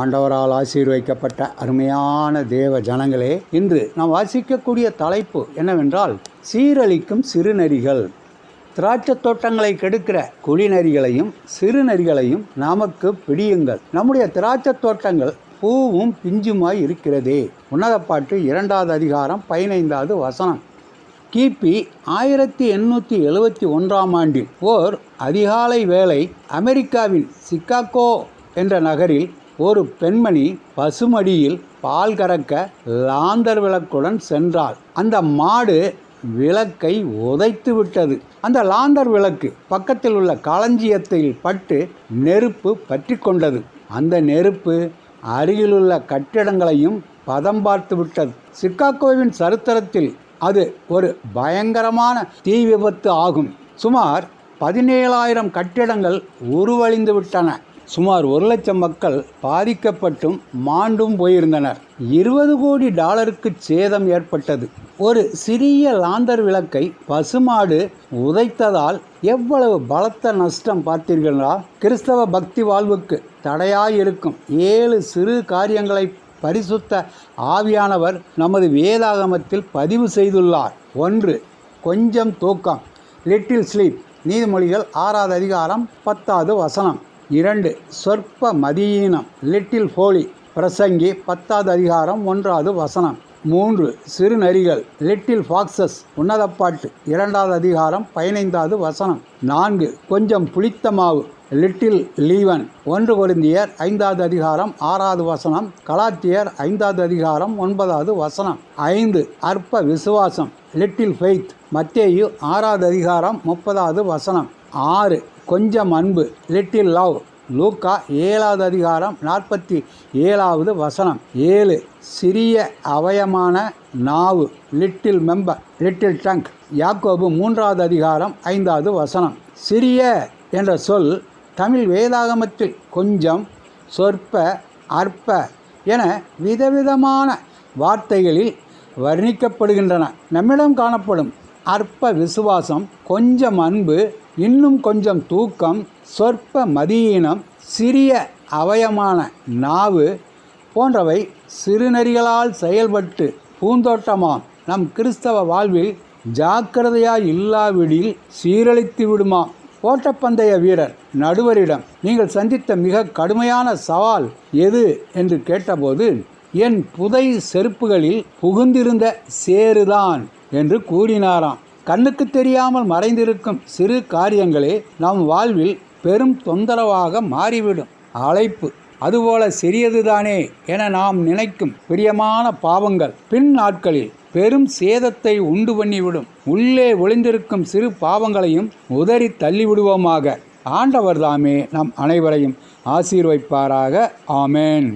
ஆண்டவரால் ஆசீர்வதிக்கப்பட்ட அருமையான தேவ ஜனங்களே, இன்று நாம் வாசிக்கக்கூடிய தலைப்பு என்னவென்றால் சீரழிக்கும் சிறுநரிகள். திராட்சை தோட்டங்களை கெடுக்கிற குழிநரிகளையும் சிறுநரிகளையும் நமக்கு பிடியுங்கள். நம்முடைய திராட்சை தோட்டங்கள் பூவும் பிஞ்சுமாய் இருக்கிறதே. உன்னத பாட்டு 2வது அதிகாரம் 15வது வசனம். கிபி 1871ஆம் ஆண்டில் ஓர் அதிகாலை வேளை அமெரிக்காவின் சிகாகோ என்ற நகரில் ஒரு பெண்மணி பசுமடியில் பால் கறக்க லாந்தர் விளக்குடன் சென்றாள். அந்த மாடு விளக்கை உதைத்து விட்டது. அந்த லாந்தர் விளக்கு பக்கத்தில் உள்ள களஞ்சியத்தில் பட்டு நெருப்பு பற்றி கொண்டது. அந்த நெருப்பு அருகிலுள்ள கட்டிடங்களையும் பதம் பார்த்து விட்டது. சிகாகோவின் சரித்திரத்தில் அது ஒரு பயங்கரமான தீ விபத்து ஆகும். சுமார் 17,000 கட்டிடங்கள் உருவழிந்து விட்டன. சுமார் 1,00,000 மக்கள் பாதிக்கப்பட்டும் மாண்டும் போயிருந்தனர். $20 கோடி சேதம் ஏற்பட்டது. ஒரு சிறிய லாந்தர் விளக்கை பசுமாடு உதைத்ததால் எவ்வளவு பலத்த நஷ்டம் பார்த்தீர்களா? கிறிஸ்தவ பக்தி வாழ்வுக்கு தடையாயிருக்கும் 7 சிறு காரியங்களை பரிசுத்த ஆவியானவர் நமது வேதாகமத்தில் பதிவு செய்துள்ளார். 1. கொஞ்சம் தூக்கம், லிட்டில் ஸ்லீப். நீதிமொழிகள் 6வது அதிகாரம் 10வது வசனம். 2. சொற்ப மதியீனம், லிட்டில் ஃபோலி. பிரசங்கி 10வது அதிகாரம் 1வது வசனம். 3. சிறுநரிகள், லிட்டில் ஃபாக்ஸஸ். உன்னத பாட்டு 2வது அதிகாரம் 15வது வசனம். 4. கொஞ்சம் புளித்த மாவு, லிட்டில் லீவன். 1 கொரிந்தியர் 5வது அதிகாரம் 6வது வசனம். கலாத்தியர் 5வது அதிகாரம் 9வது வசனம். 5. அற்ப விசுவாசம், லிட்டில் ஃபெய்த். மத்தேயு 6வது அதிகாரம் 30வது வசனம். 6. கொஞ்சம் அன்பு, லிட்டில் லவ். லூக்கா 7வது அதிகாரம் 47வது வசனம். 7. சிறிய அவயமான நாவு, லிட்டில் மெம்பர், லிட்டில் டங்க். யாக்கோபு 3வது அதிகாரம் 5வது வசனம். சிறிய என்ற சொல் தமிழ் வேதாகமத்தில் கொஞ்சம், சொற்ப, அற்ப என விதவிதமான வார்த்தைகளில் வர்ணிக்கப்படுகின்றன. நம்மிடம் காணப்படும் அற்ப விசுவாசம், கொஞ்சம் அன்பு, இன்னும் கொஞ்சம் தூக்கம், சொற்ப மதியீனம், சிறிய அவயமான நாவு போன்றவை சிறுநரிகளால் செயல்பட்டு பூந்தோட்டமாம் நம் கிறிஸ்தவ வாழ்வில் ஜாக்கிரதையாய் இல்லாவிடில் சீரழித்து விடுமாம். ஓட்டப்பந்தய வீரர் நடுவரிடம் நீங்கள் சந்தித்த மிக கடுமையான சவால் எது என்று கேட்டபோது, என் புதை செருப்புகளில் புகுந்திருந்த சேறுதான் என்று கூறினாராம். கண்ணுக்கு தெரியாமல் மறைந்திருக்கும் சிறு காரியங்களே நம் வாழ்வில் பெரும் தொந்தரவாக மாறிவிடும். அழைப்பு அதுபோல சிறியதுதானே என நாம் நினைக்கும் பிரியமான பாவங்கள் பின் நாட்களில் பெரும் சேதத்தை உண்டு பண்ணிவிடும். உள்ளே ஒளிந்திருக்கும் சிறு பாவங்களையும் உதறி தள்ளிவிடுவோமாக. ஆண்டவர் தாமே நம் அனைவரையும் ஆசீர்வதிப்பாராக. ஆமேன்.